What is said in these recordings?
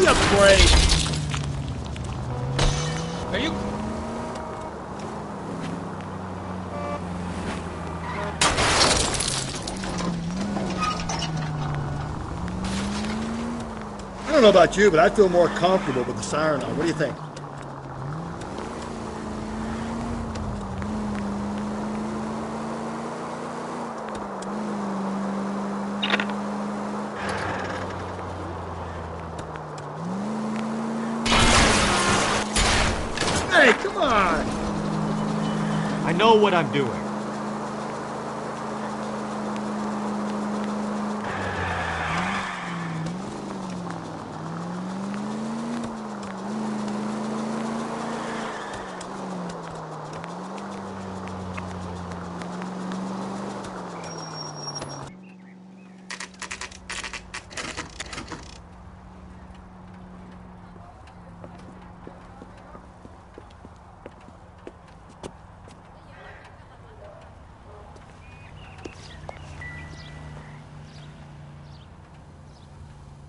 a break. Are you... I don't know about you, but I feel more comfortable with the siren on. What do you think? Hey, come on! I know what I'm doing.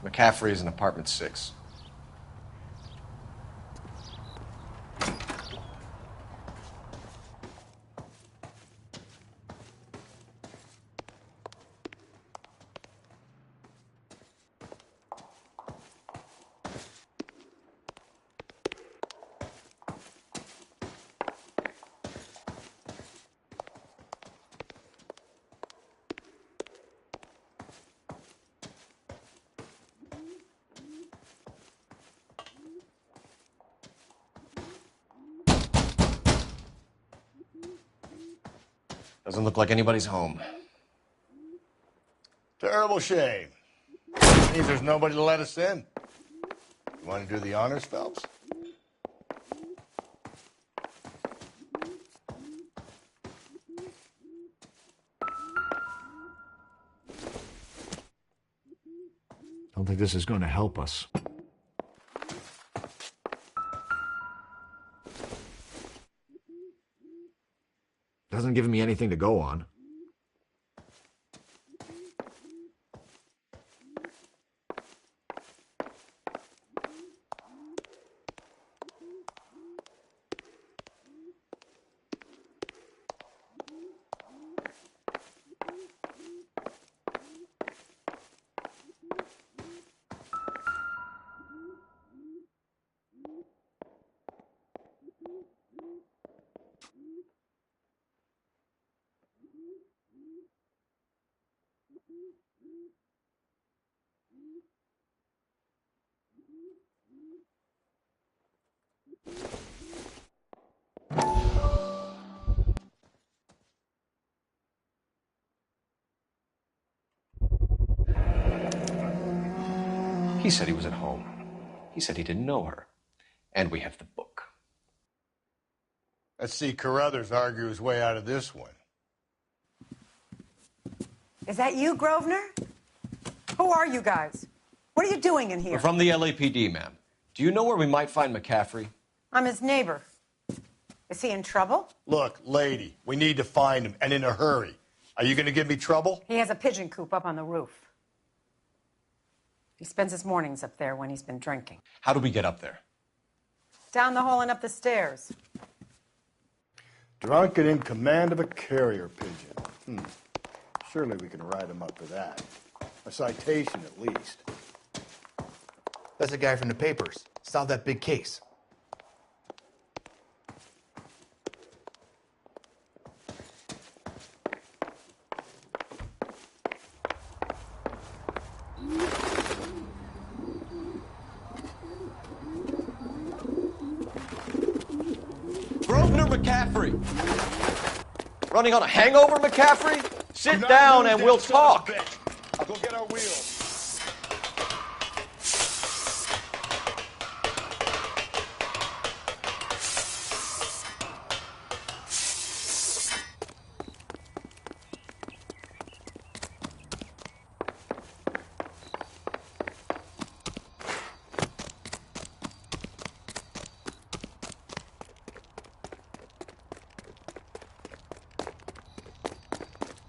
McCaffrey is in apartment 6. Doesn't look like anybody's home. Terrible shame. Means there's nobody to let us in. You want to do the honors, Phelps? Don't think this is going to help us. Doesn't give me anything to go on. He said he was at home. He said he didn't know her. And we have the book. Let's see Carruthers argue his way out of this one. Is that you, Grosvenor? Who are you guys? What are you doing in here? We're from the LAPD, ma'am. Do you know where we might find McCaffrey? I'm his neighbor. Is he in trouble? Look, lady, we need to find him, and in a hurry. Are you going to give me trouble? He has a pigeon coop up on the roof. He spends his mornings up there when he's been drinking. How do we get up there? Down the hall and up the stairs. Drunk and in command of a carrier pigeon. Surely we can write him up for that. A citation, at least. That's the guy from the papers. Solved that big case. Grosvenor McCaffrey! Running on a hangover, McCaffrey? Sit down and we'll talk. I'll go get our wheels.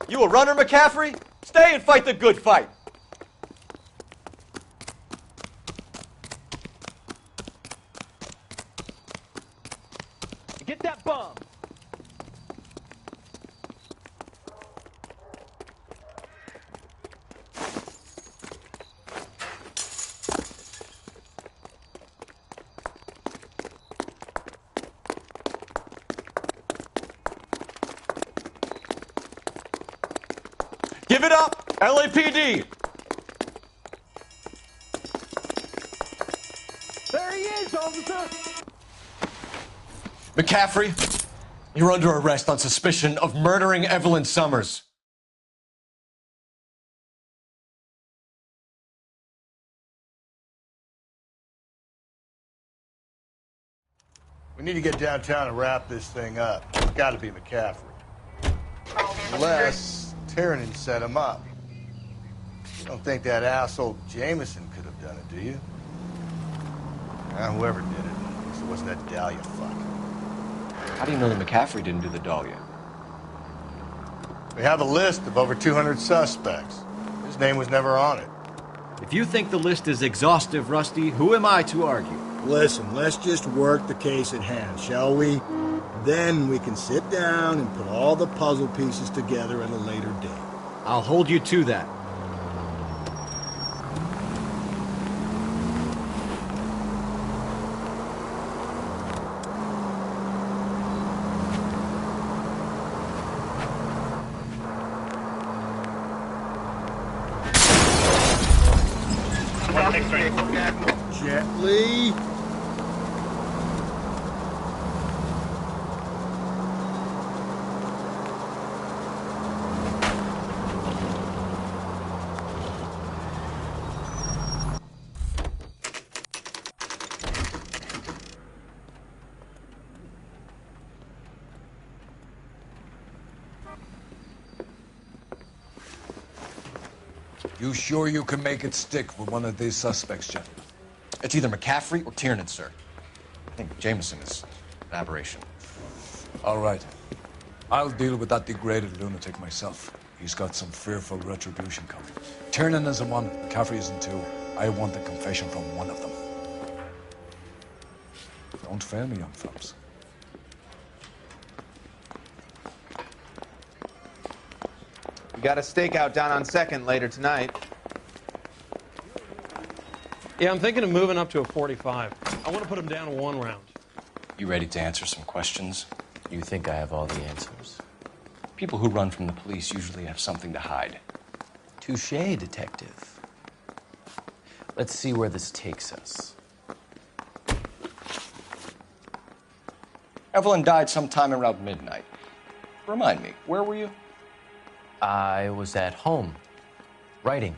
You a runner, McCaffrey? Stay and fight the good fight. Give it up, LAPD! There he is, officer! McCaffrey, you're under arrest on suspicion of murdering Evelyn Summers. We need to get downtown and wrap this thing up. It's got to be McCaffrey. Unless Tiernan set him up. You don't think that asshole Jameson could have done it, do you? Whoever did it. At least it wasn't that Dahlia fuck. How do you know that McCaffrey didn't do the Dahlia? We have a list of over 200 suspects. His name was never on it. If you think the list is exhaustive, Rusty, who am I to argue? Listen, let's just work the case at hand, shall we? Then we can sit down and put all the puzzle pieces together at a later date. I'll hold you to that. Gently. You sure you can make it stick with one of these suspects, gentlemen? It's either McCaffrey or Tiernan, sir. I think Jameson is an aberration. All right. I'll deal with that degraded lunatic myself. He's got some fearful retribution coming. Tiernan isn't one, McCaffrey isn't two. I want the confession from one of them. Don't fail me, young fellas. We got a stakeout down on 2nd later tonight. Yeah, I'm thinking of moving up to a 45. I want to put him down to 1 round. You ready to answer some questions? You think I have all the answers? People who run from the police usually have something to hide. Touché, detective. Let's see where this takes us. Evelyn died sometime around midnight. Remind me, where were you? I was at home, writing.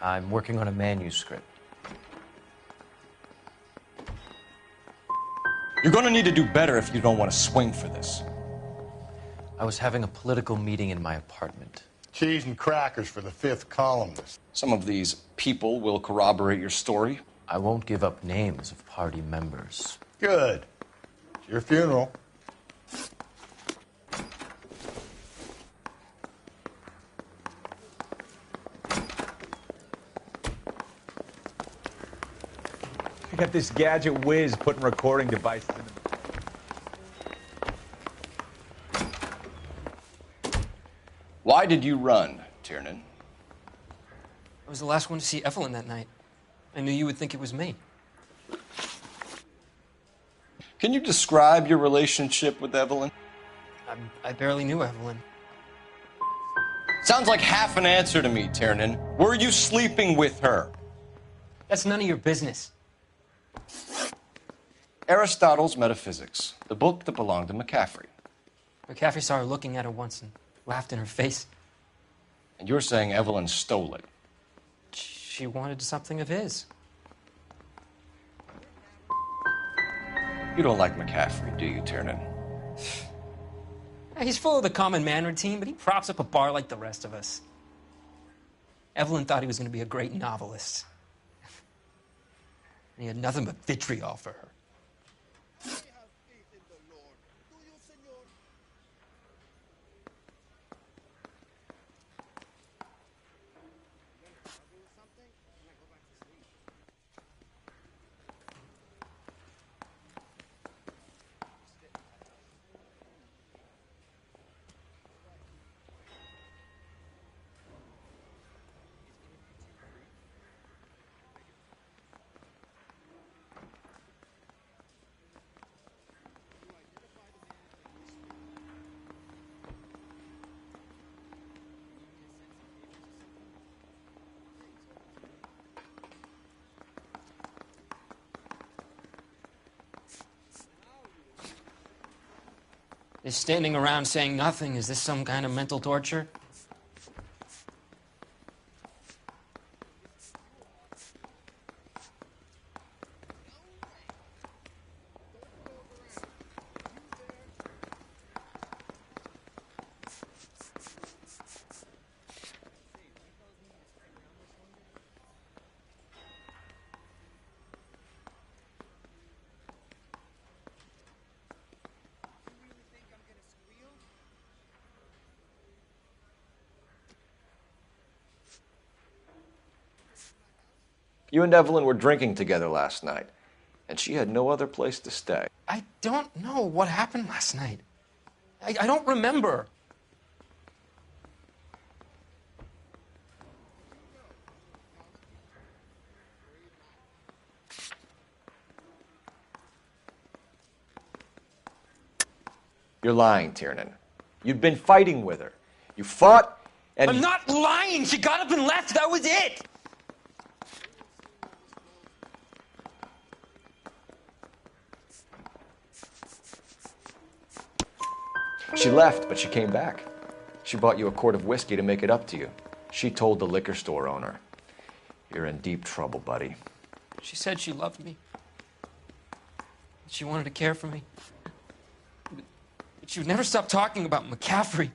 I'm working on a manuscript. You're going to need to do better if you don't want to swing for this. I was having a political meeting in my apartment. Cheese and crackers for the 5th columnist. Some of these people will corroborate your story. I won't give up names of party members. Good. It's your funeral. I got this gadget whiz putting recording devices in them. Why did you run, Tiernan? I was the last one to see Evelyn that night. I knew you would think it was me. Can you describe your relationship with Evelyn? I barely knew Evelyn. Sounds like half an answer to me, Tiernan. Were you sleeping with her? That's none of your business. Aristotle's Metaphysics, the book that belonged to McCaffrey. McCaffrey saw her looking at her once and laughed in her face. And you're saying Evelyn stole it? She wanted something of his. You don't like McCaffrey, do you, Tiernan? He's full of the common man routine, but he props up a bar like the rest of us. Evelyn thought he was going to be a great novelist. And he had nothing but vitriol for her. Is standing around saying nothing, is this some kind of mental torture? You and Evelyn were drinking together last night, and she had no other place to stay. I don't know what happened last night. I don't remember. You're lying, Tiernan. You'd been fighting with her. You fought, and... I'm not lying! She got up and left, that was it! She left, but she came back. She bought you a quart of whiskey to make it up to you. She told the liquor store owner. You're in deep trouble, buddy. She said she loved me. She wanted to care for me. But she would never stop talking about McCaffrey.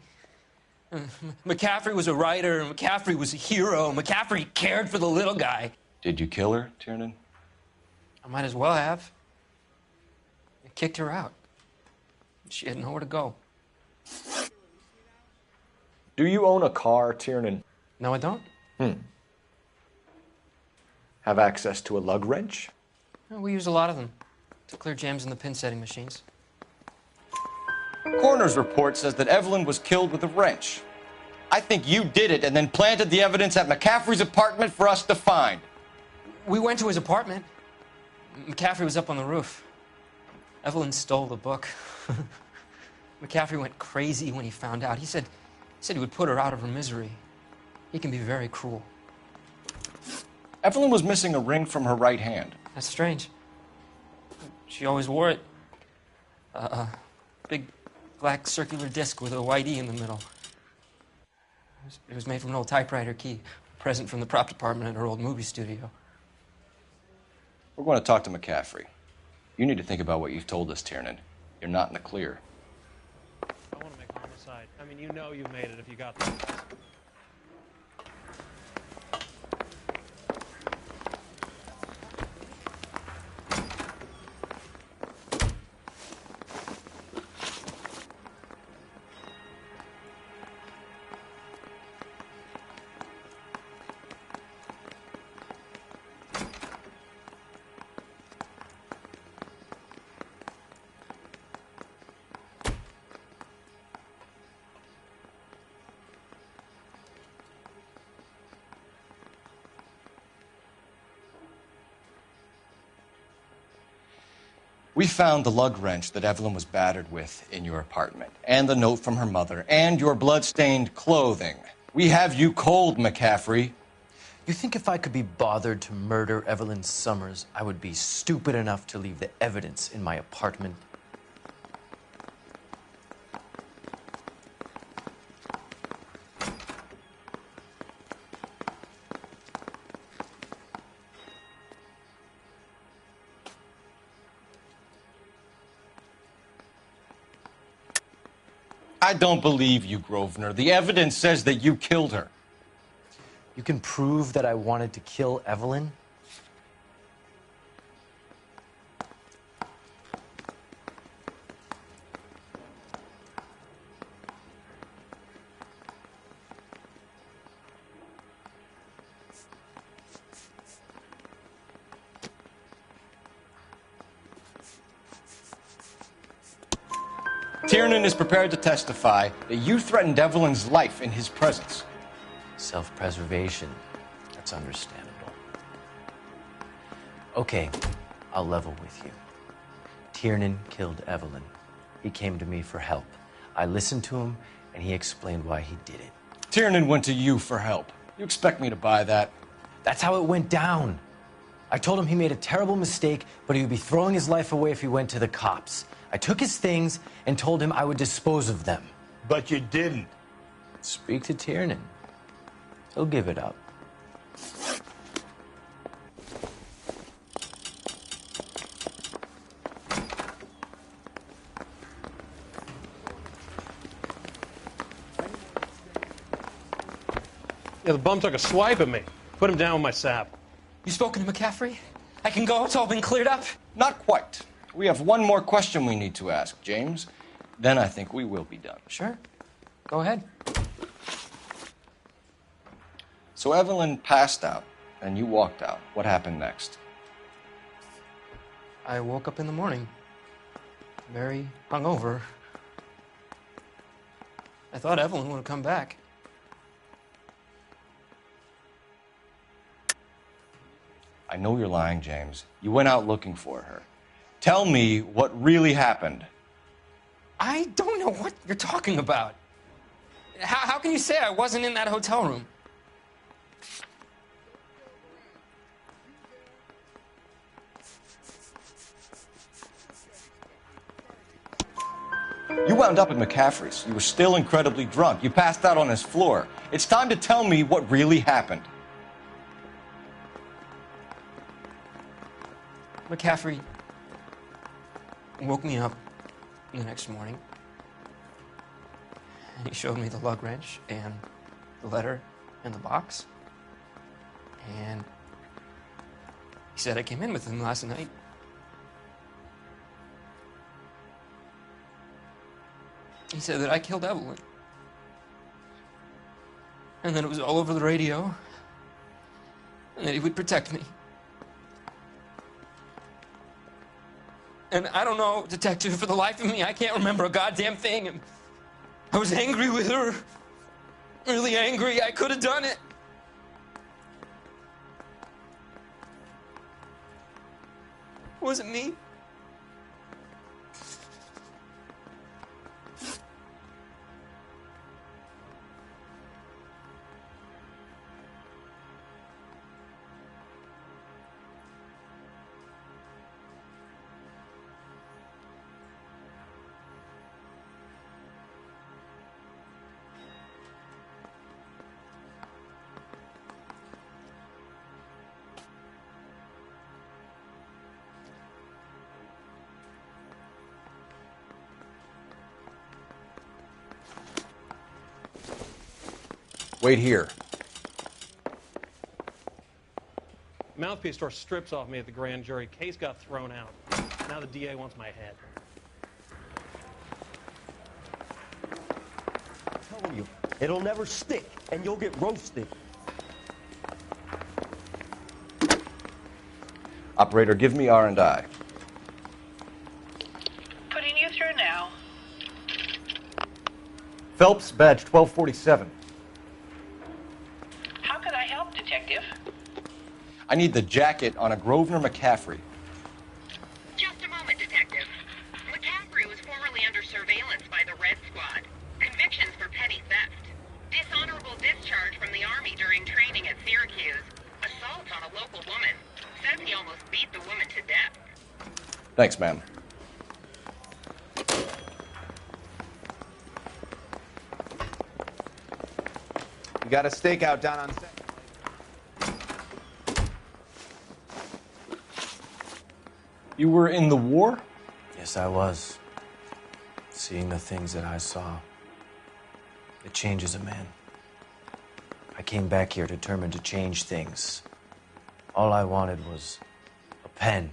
McCaffrey was a writer, McCaffrey was a hero, McCaffrey cared for the little guy. Did you kill her, Tiernan? I might as well have. I kicked her out. She had nowhere to go. Do you own a car, Tiernan? No, I don't. Have access to a lug wrench? We use a lot of them to clear jams in the pin setting machines. Coroner's report says that Evelyn was killed with a wrench. I think you did it and then planted the evidence at McCaffrey's apartment for us to find. We went to his apartment. McCaffrey was up on the roof. Evelyn stole the book. McCaffrey went crazy when he found out. He said he would put her out of her misery. He can be very cruel. Evelyn was missing a ring from her right hand. That's strange. She always wore it. Big black circular disc with a white E in the middle. It was made from an old typewriter key, a present from the prop department at her old movie studio. We're going to talk to McCaffrey. You need to think about what you've told us, Tiernan. You're not in the clear. I want to make homicide. I mean, you know you've made it if you got this. We found the lug wrench that Evelyn was battered with in your apartment, and the note from her mother, and your blood-stained clothing. We have you cold, McCaffrey. You think if I could be bothered to murder Evelyn Summers, I would be stupid enough to leave the evidence in my apartment? I don't believe you, Grosvenor. The evidence says that you killed her. You can prove that I wanted to kill Evelyn? Tiernan is prepared to testify that you threatened Evelyn's life in his presence. Self-preservation. That's understandable. Okay, I'll level with you. Tiernan killed Evelyn. He came to me for help. I listened to him, and he explained why he did it. Tiernan went to you for help. You expect me to buy that? That's how it went down. I told him he made a terrible mistake, but he would be throwing his life away if he went to the cops. I took his things and told him I would dispose of them. But you didn't. Speak to Tiernan. He'll give it up. Yeah, the bum took a swipe at me. Put him down with my sap. You spoken to McCaffrey? I can go? It's all been cleared up? Not quite. We have one more question we need to ask, James. Then I think we will be done. Sure. Go ahead. So Evelyn passed out, and you walked out. What happened next? I woke up in the morning, very hungover. I thought Evelyn would have come back. I know you're lying, James. You went out looking for her. Tell me what really happened. I don't know what you're talking about. How can you say I wasn't in that hotel room? You wound up at McCaffrey's. You were still incredibly drunk. You passed out on his floor. It's time to tell me what really happened. McCaffrey woke me up the next morning, and he showed me the lug wrench and the letter in the box, and he said I came in with him last night. He said that I killed Evelyn, and that it was all over the radio, and that he would protect me. And I don't know, detective, for the life of me, I can't remember a goddamn thing. And I was angry with her. Really angry. I could have done it. Was it me? Wait here. Mouthpiece store strips off me at the grand jury. Case got thrown out. Now the DA wants my head. I'm telling you, it'll never stick, and you'll get roasted. Operator, give me R&I. Putting you through now. Phelps, badge 1247. How can I help, detective? I need the jacket on a Grosvenor McCaffrey. Just a moment, detective. McCaffrey was formerly under surveillance by the Red Squad. Convictions for petty theft. Dishonorable discharge from the Army during training at Syracuse. Assault on a local woman. Says he almost beat the woman to death. Thanks, ma'am. You got a stakeout down on set. You were in the war? Yes, I was. Seeing the things that I saw, it changes a man. I came back here determined to change things. All I wanted was a pen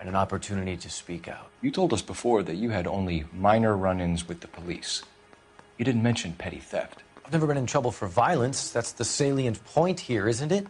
and an opportunity to speak out. You told us before that you had only minor run-ins with the police. You didn't mention petty theft. I've never been in trouble for violence. That's the salient point here, isn't it?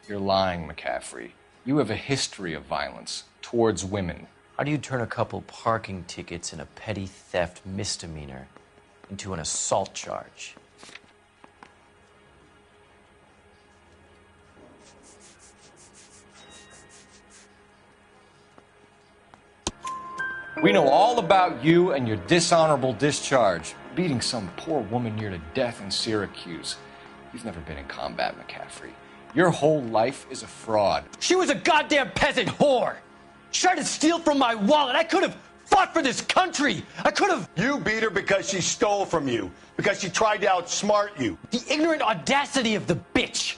You're lying, McCaffrey. You have a history of violence towards women. How do you turn a couple parking tickets and a petty theft misdemeanor into an assault charge? We know all about you and your dishonorable discharge, beating some poor woman near to death in Syracuse. You've never been in combat, McCaffrey. Your whole life is a fraud. She was a goddamn peasant whore. She tried to steal from my wallet. I could have fought for this country. I could have... You beat her because she stole from you, because she tried to outsmart you. The ignorant audacity of the bitch.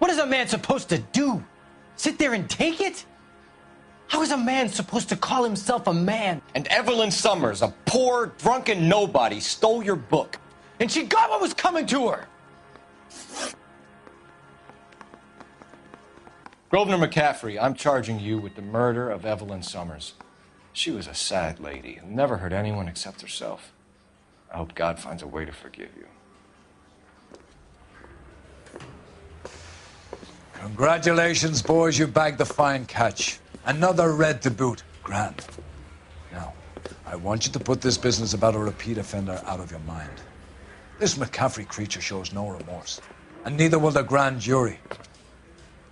What is a man supposed to do? Sit there and take it? How is a man supposed to call himself a man? And Evelyn Summers, a poor, drunken nobody, stole your book. And she got what was coming to her. Grosvenor McCaffrey, I'm charging you with the murder of Evelyn Summers. She was a sad lady who never hurt anyone except herself. I hope God finds a way to forgive you. Congratulations, boys. You bagged the fine catch. Another red to boot. Grand. Now, I want you to put this business about a repeat offender out of your mind. This McCaffrey creature shows no remorse, and neither will the grand jury.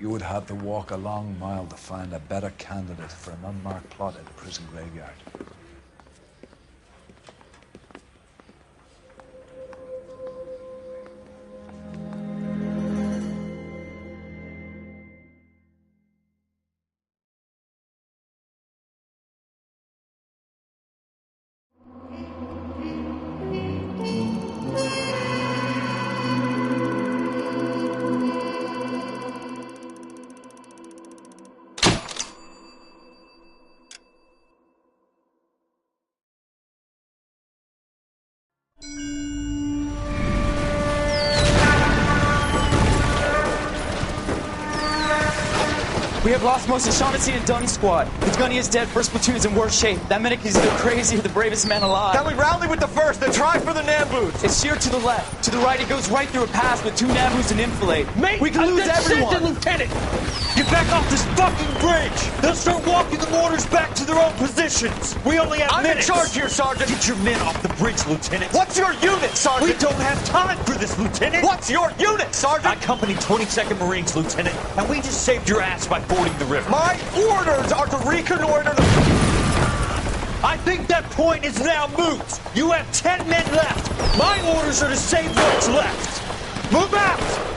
You would have to walk a long mile to find a better candidate for an unmarked plot in the prison graveyard. We have lost most of Shaughnessy and Dunn's squad. The gunny is dead. First platoon is in worse shape. That medic is either crazy or the bravest man alive. Then we rally with the first and try for the Nambus. It's sheer to the left. To the right, it goes right through a pass with 2 Nambus and enfilade. Mate, we can lose everyone. Lieutenant, get back off this fucking bridge. They'll start walking the mortars back to their own positions. We only have minutes. I'm in charge here, Sergeant. Get your men off the bridge, Lieutenant. What's your unit, Sergeant? We don't have time for this, Lieutenant. What's your unit, Sergeant? I company 22nd Marines, Lieutenant, and we just saved your ass by fording the river. My orders are to reconnoiter the... I think that point is now moot. You have 10 men left. My orders are to save what's left. Move out!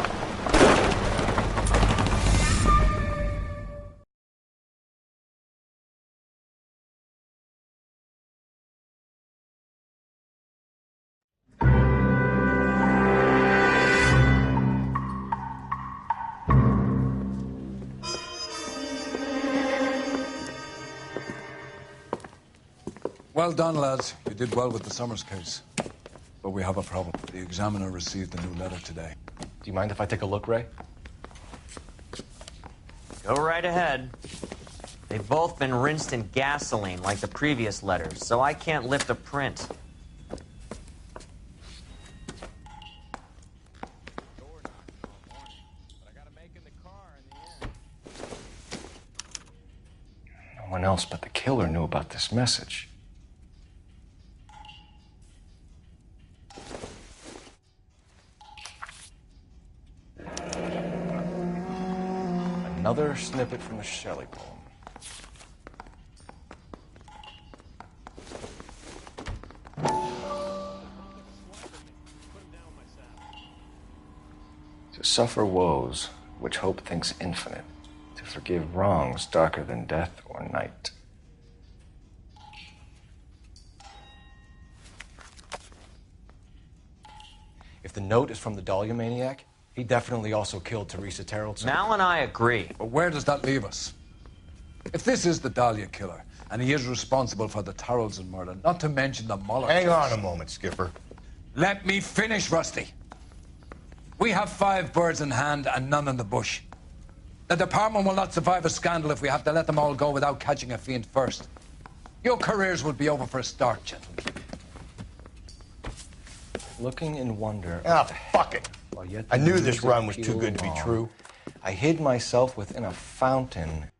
Well done, lads. You did well with the Summers case. But we have a problem. The examiner received a new letter today. Do you mind if I take a look, Ray? Go right ahead. They've both been rinsed in gasoline like the previous letters, so I can't lift a print. No one else but the killer knew about this message. Another snippet from the Shelley poem. To suffer woes which hope thinks infinite, to forgive wrongs darker than death or night. If the note is from the Dahlia maniac, he definitely also killed Teresa Terrellson. Mal and I agree. But where does that leave us? If this is the Dahlia killer, and he is responsible for the Terrellson murder, not to mention the Muller Hang case. on a moment, Skipper. Let me finish, Rusty. We have 5 birds in hand and none in the bush. The department will not survive a scandal if we have to let them all go without catching a fiend first. Your careers will be over for a start, gentlemen. Looking in wonder. Ah, fuck it. I knew this run was too good to be true. I hid myself within a fountain